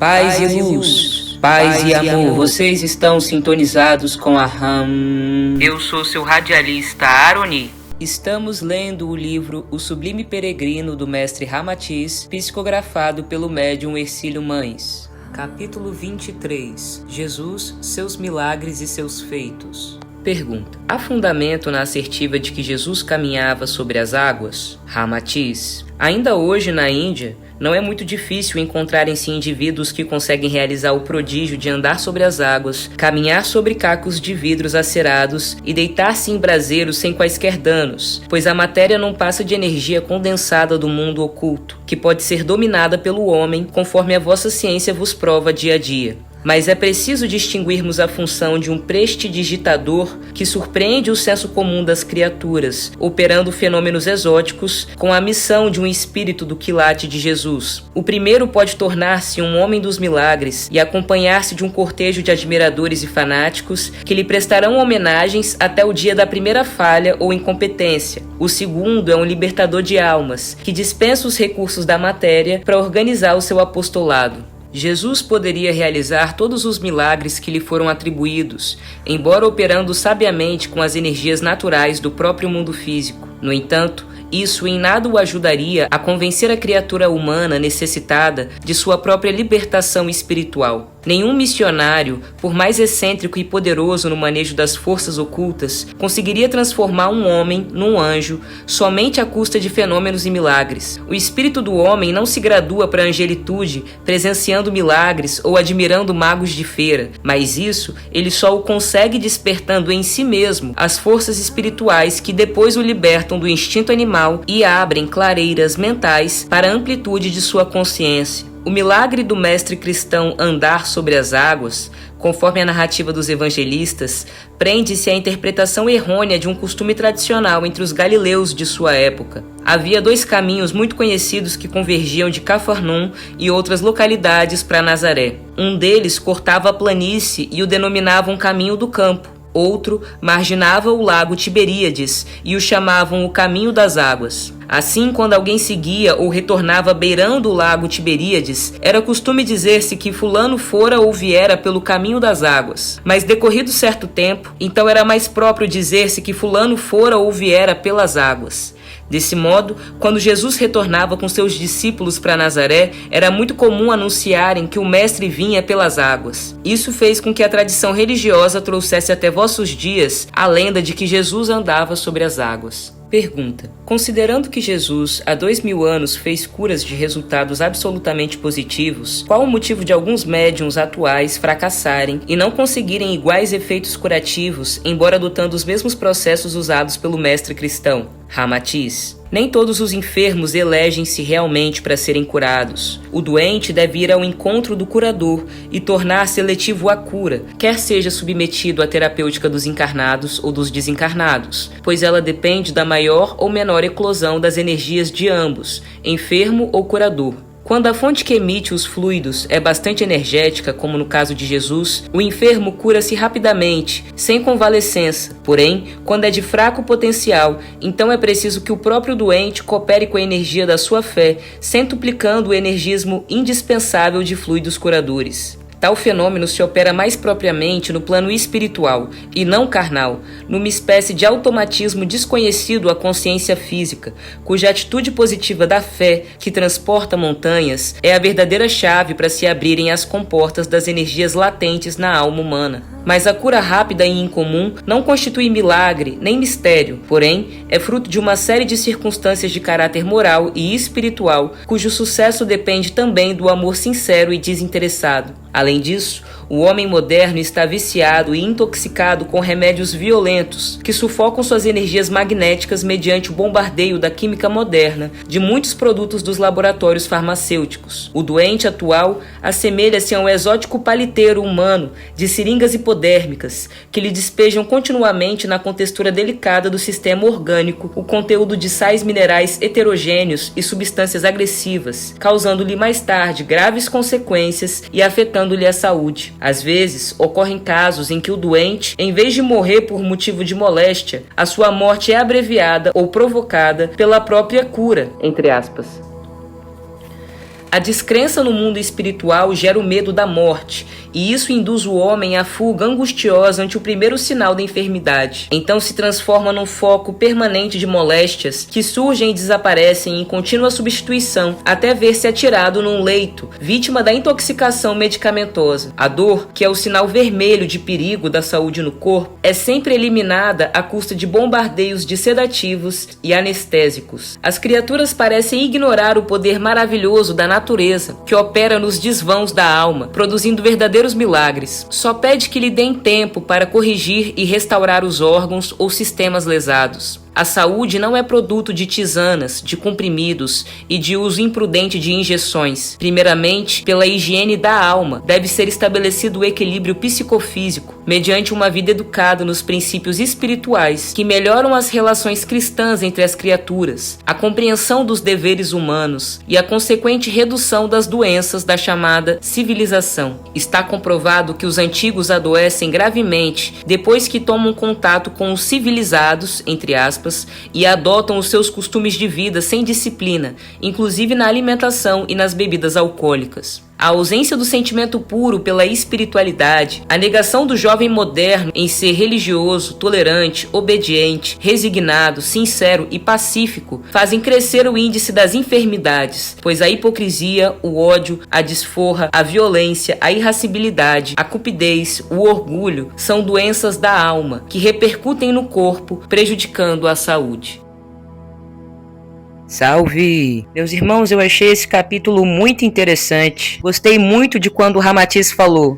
Paz e luz, paz e amor, vocês estão sintonizados com a RAM. Eu sou seu radialista Aroni. Estamos lendo o livro O Sublime Peregrino do mestre Ramatiz, psicografado pelo médium Hercílio Mães. Capítulo 23. Jesus, seus milagres e seus feitos. Pergunta: há fundamento na assertiva de que Jesus caminhava sobre as águas? Ramatiz: ainda hoje na Índia, não é muito difícil encontrarem-se indivíduos que conseguem realizar o prodígio de andar sobre as águas, caminhar sobre cacos de vidros acerados e deitar-se em braseiros sem quaisquer danos, pois a matéria não passa de energia condensada do mundo oculto, que pode ser dominada pelo homem, conforme a vossa ciência vos prova dia a dia. Mas é preciso distinguirmos a função de um prestidigitador que surpreende o senso comum das criaturas, operando fenômenos exóticos, com a missão de um espírito do quilate de Jesus. O primeiro pode tornar-se um homem dos milagres e acompanhar-se de um cortejo de admiradores e fanáticos que lhe prestarão homenagens até o dia da primeira falha ou incompetência. O segundo é um libertador de almas, que dispensa os recursos da matéria para organizar o seu apostolado. Jesus poderia realizar todos os milagres que lhe foram atribuídos, embora operando sabiamente com as energias naturais do próprio mundo físico. No entanto, isso em nada o ajudaria a convencer a criatura humana necessitada de sua própria libertação espiritual. Nenhum missionário, por mais excêntrico e poderoso no manejo das forças ocultas, conseguiria transformar um homem num anjo somente à custa de fenômenos e milagres. O espírito do homem não se gradua para a angelitude presenciando milagres ou admirando magos de feira, mas isso ele só o consegue despertando em si mesmo as forças espirituais que depois o libertam do instinto animal e abrem clareiras mentais para a amplitude de sua consciência. O milagre do mestre cristão andar sobre as águas, conforme a narrativa dos evangelistas, prende-se à interpretação errônea de um costume tradicional entre os galileus de sua época. Havia dois caminhos muito conhecidos que convergiam de Cafarnaum e outras localidades para Nazaré. Um deles cortava a planície e o denominavam Caminho do Campo. Outro marginava o lago Tiberíades e o chamavam o Caminho das Águas. Assim, quando alguém seguia ou retornava beirando o lago Tiberíades, era costume dizer-se que fulano fora ou viera pelo caminho das águas. Mas decorrido certo tempo, então era mais próprio dizer-se que fulano fora ou viera pelas águas. Desse modo, quando Jesus retornava com seus discípulos para Nazaré, era muito comum anunciarem que o mestre vinha pelas águas. Isso fez com que a tradição religiosa trouxesse até vossos dias a lenda de que Jesus andava sobre as águas. Pergunta: considerando que Jesus, há 2000 anos, fez curas de resultados absolutamente positivos, qual o motivo de alguns médiuns atuais fracassarem e não conseguirem iguais efeitos curativos, embora adotando os mesmos processos usados pelo mestre cristão? Ramatiz: nem todos os enfermos elegem-se realmente para serem curados. O doente deve ir ao encontro do curador e tornar-se eletivo à cura, quer seja submetido à terapêutica dos encarnados ou dos desencarnados, pois ela depende da maior ou menor eclosão das energias de ambos, enfermo ou curador. Quando a fonte que emite os fluidos é bastante energética, como no caso de Jesus, o enfermo cura-se rapidamente, sem convalescença. Porém, quando é de fraco potencial, então é preciso que o próprio doente coopere com a energia da sua fé, centuplicando o energismo indispensável de fluidos curadores. Tal fenômeno se opera mais propriamente no plano espiritual e não carnal, numa espécie de automatismo desconhecido à consciência física, cuja atitude positiva da fé, que transporta montanhas, é a verdadeira chave para se abrirem as comportas das energias latentes na alma humana. Mas a cura rápida e incomum não constitui milagre nem mistério, porém é fruto de uma série de circunstâncias de caráter moral e espiritual, cujo sucesso depende também do amor sincero e desinteressado. Além disso, o homem moderno está viciado e intoxicado com remédios violentos que sufocam suas energias magnéticas mediante o bombardeio da química moderna de muitos produtos dos laboratórios farmacêuticos. O doente atual assemelha-se a um exótico paliteiro humano de seringas hipodérmicas que lhe despejam continuamente na contextura delicada do sistema orgânico o conteúdo de sais minerais heterogêneos e substâncias agressivas, causando-lhe mais tarde graves consequências e afetando-lhe a saúde. Às vezes, ocorrem casos em que o doente, em vez de morrer por motivo de moléstia, a sua morte é abreviada ou provocada pela própria cura, entre aspas. A descrença no mundo espiritual gera o medo da morte, e isso induz o homem à fuga angustiosa ante o primeiro sinal da enfermidade. Então se transforma num foco permanente de moléstias que surgem e desaparecem em contínua substituição, até ver-se atirado num leito, vítima da intoxicação medicamentosa. A dor, que é o sinal vermelho de perigo da saúde no corpo, é sempre eliminada à custa de bombardeios de sedativos e anestésicos. As criaturas parecem ignorar o poder maravilhoso da natureza, que opera nos desvãos da alma, produzindo verdadeiros milagres. Só pede que lhe deem tempo para corrigir e restaurar os órgãos ou sistemas lesados. A saúde não é produto de tisanas, de comprimidos e de uso imprudente de injeções. Primeiramente, pela higiene da alma, deve ser estabelecido o equilíbrio psicofísico, mediante uma vida educada nos princípios espirituais, que melhoram as relações cristãs entre as criaturas, a compreensão dos deveres humanos e a consequente redução das doenças da chamada civilização. Está comprovado que os antigos adoecem gravemente depois que tomam contato com os civilizados, entre aspas, e adotam os seus costumes de vida sem disciplina, inclusive na alimentação e nas bebidas alcoólicas. A ausência do sentimento puro pela espiritualidade, a negação do jovem moderno em ser religioso, tolerante, obediente, resignado, sincero e pacífico fazem crescer o índice das enfermidades, pois a hipocrisia, o ódio, a desforra, a violência, a irascibilidade, a cupidez, o orgulho são doenças da alma que repercutem no corpo, prejudicando a saúde. Salve! Meus irmãos, eu achei esse capítulo muito interessante. Gostei muito de quando o Ramatiz falou: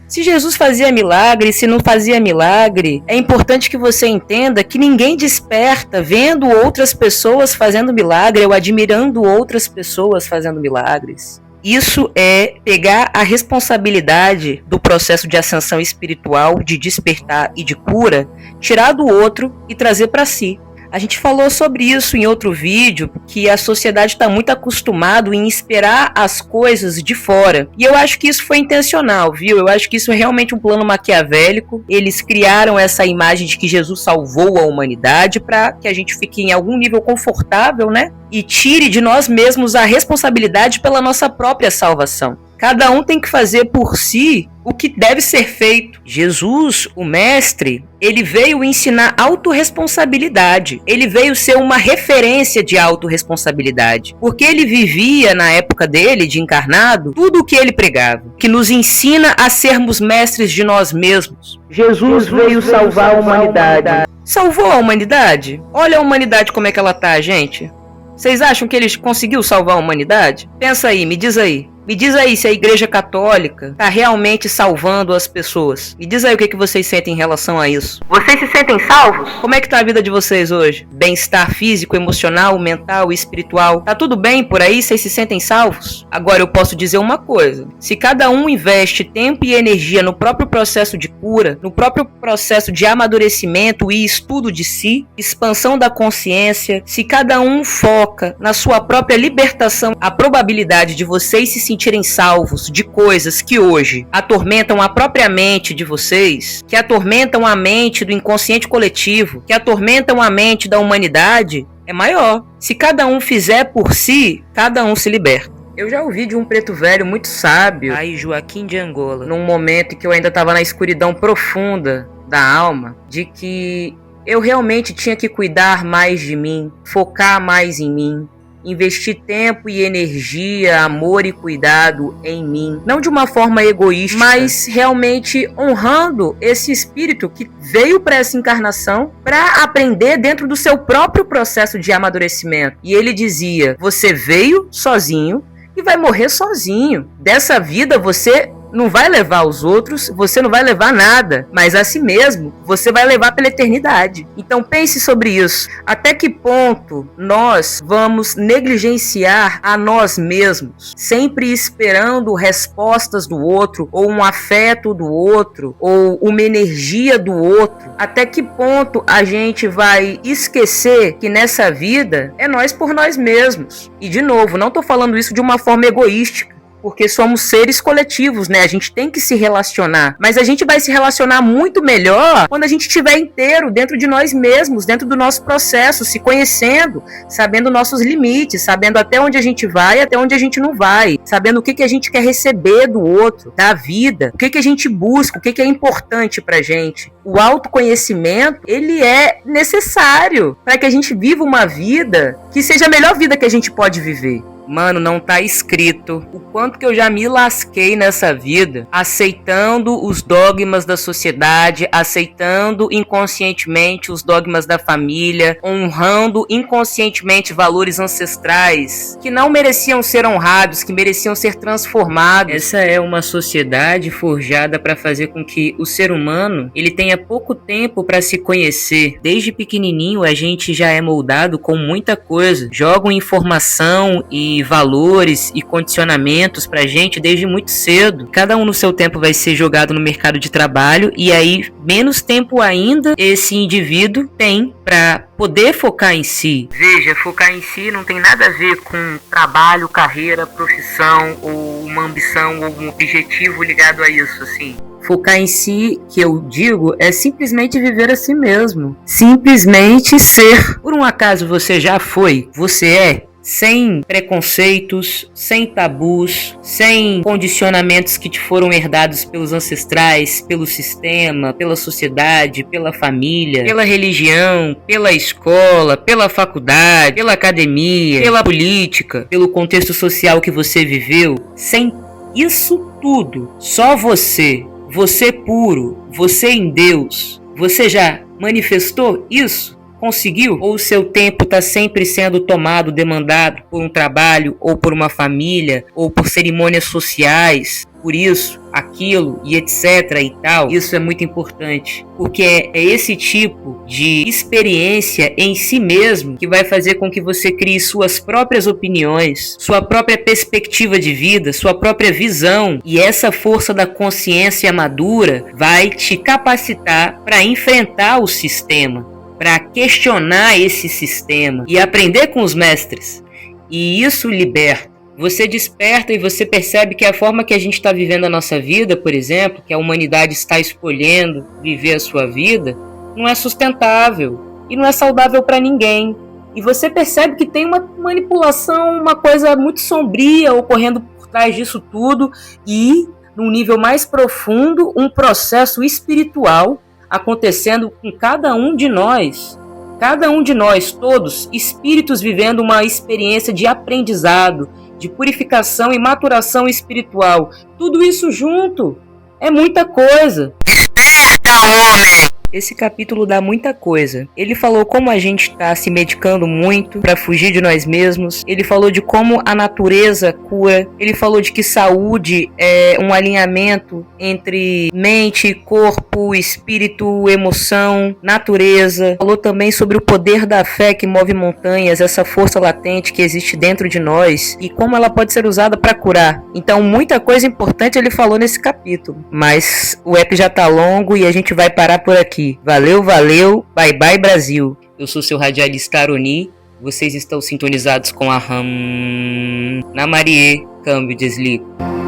se Jesus fazia milagre, se não fazia milagre, é importante que você entenda que ninguém desperta vendo outras pessoas fazendo milagre ou admirando outras pessoas fazendo milagres. Isso é pegar a responsabilidade do processo de ascensão espiritual, de despertar e de cura, tirar do outro e trazer para si. A gente falou sobre isso em outro vídeo, que a sociedade está muito acostumada em esperar as coisas de fora. E eu acho que isso foi intencional, viu? Eu acho que isso é realmente um plano maquiavélico. Eles criaram essa imagem de que Jesus salvou a humanidade para que a gente fique em algum nível confortável, né? E tire de nós mesmos a responsabilidade pela nossa própria salvação. Cada um tem que fazer por si o que deve ser feito. Jesus, o mestre, ele veio ensinar autorresponsabilidade. Ele veio ser uma referência de autorresponsabilidade. Porque ele vivia, na época dele, de encarnado, tudo o que ele pregava. Que nos ensina a sermos mestres de nós mesmos. Jesus veio salvar a humanidade. Salvou a humanidade? Olha a humanidade como é que ela tá, gente. Vocês acham que ele conseguiu salvar a humanidade? Pensa aí, me diz aí. Me diz aí se a Igreja Católica está realmente salvando as pessoas. Me diz aí o que vocês sentem em relação a isso. Vocês se sentem salvos? Como é que tá a vida de vocês hoje? Bem-estar físico, emocional, mental e espiritual. Tá tudo bem por aí? Vocês se sentem salvos? Agora eu posso dizer uma coisa. Se cada um investe tempo e energia no próprio processo de cura, no próprio processo de amadurecimento e estudo de si, expansão da consciência, se cada um foca na sua própria libertação, a probabilidade de vocês se sentirem salvos de coisas que hoje atormentam a própria mente de vocês, que atormentam a mente do inconsciente coletivo, que atormentam a mente da humanidade, é maior. Se cada um fizer por si, cada um se liberta. Eu já ouvi de um preto velho muito sábio, aí Joaquim de Angola, num momento em que eu ainda estava na escuridão profunda da alma, de que eu realmente tinha que cuidar mais de mim, focar mais em mim, investir tempo e energia, amor e cuidado em mim, não de uma forma egoísta, mas realmente honrando esse espírito que veio para essa encarnação para aprender dentro do seu próprio processo de amadurecimento. E ele dizia: você veio sozinho e vai morrer sozinho. Dessa vida você não vai levar os outros, você não vai levar nada, mas a si mesmo você vai levar pela eternidade. Então pense sobre isso. Até que ponto nós vamos negligenciar a nós mesmos, sempre esperando respostas do outro, ou um afeto do outro, ou uma energia do outro? Até que ponto a gente vai esquecer que nessa vida é nós por nós mesmos? E de novo, não estou falando isso de uma forma egoística. porque somos seres coletivos, né? A gente tem que se relacionar, mas a gente vai se relacionar muito melhor quando a gente estiver inteiro dentro de nós mesmos, dentro do nosso processo, se conhecendo, sabendo nossos limites, sabendo até onde a gente vai e até onde a gente não vai, sabendo o que a gente quer receber do outro, da vida, o que a gente busca, o que é importante pra gente. O autoconhecimento, ele é necessário para que a gente viva uma vida que seja a melhor vida que a gente pode viver. Mano, não tá escrito o quanto que eu já me lasquei nessa vida, aceitando os dogmas da sociedade, aceitando inconscientemente os dogmas da família, honrando inconscientemente valores ancestrais que não mereciam ser honrados, que mereciam ser transformados. Essa é uma sociedade forjada para fazer com que o ser humano, ele tenha pouco tempo para se conhecer. Desde pequenininho a gente já é moldado com muita coisa. Jogam informação e valores e condicionamentos pra gente desde muito cedo. Cada um no seu tempo vai ser jogado no mercado de trabalho e aí menos tempo ainda esse indivíduo tem pra poder focar em si. Veja, focar em si não tem nada a ver com trabalho, carreira, profissão ou uma ambição ou um objetivo ligado a isso, assim. Focar em si, que eu digo, é simplesmente viver a si mesmo. Simplesmente ser. Por um acaso você já foi, você é, sem preconceitos, sem tabus, sem condicionamentos que te foram herdados pelos ancestrais, pelo sistema, pela sociedade, pela família, pela religião, pela escola, pela faculdade, pela academia, pela política, pelo contexto social que você viveu. Sem isso tudo, só você puro, você em Deus, você já manifestou isso? Conseguiu? Ou o seu tempo está sempre sendo tomado, demandado por um trabalho, ou por uma família, ou por cerimônias sociais, por isso, aquilo e etc e tal? Isso é muito importante, porque é esse tipo de experiência em si mesmo que vai fazer com que você crie suas próprias opiniões, sua própria perspectiva de vida, sua própria visão, e essa força da consciência madura vai te capacitar para enfrentar o sistema, para questionar esse sistema e aprender com os mestres. E isso liberta. Você desperta e você percebe que a forma que a gente está vivendo a nossa vida, por exemplo, que a humanidade está escolhendo viver a sua vida, não é sustentável e não é saudável para ninguém. E você percebe que tem uma manipulação, uma coisa muito sombria ocorrendo por trás disso tudo e, num nível mais profundo, um processo espiritual acontecendo com cada um de nós, todos, espíritos vivendo uma experiência de aprendizado, de purificação e maturação espiritual. Tudo isso junto é muita coisa. Desperta, homem! Esse capítulo dá muita coisa. Ele falou como a gente está se medicando muito para fugir de nós mesmos. Ele falou de como a natureza cura. Ele falou de que saúde é um alinhamento entre mente, corpo, espírito, emoção, natureza. Falou também sobre o poder da fé que move montanhas, essa força latente que existe dentro de nós e como ela pode ser usada para curar. Então, muita coisa importante ele falou nesse capítulo. Mas o app já tá longo e a gente vai parar por aqui. Valeu, bye bye Brasil. Eu sou seu radialista Aroni, vocês estão sintonizados com a RAM. Na Marie, câmbio, desligo.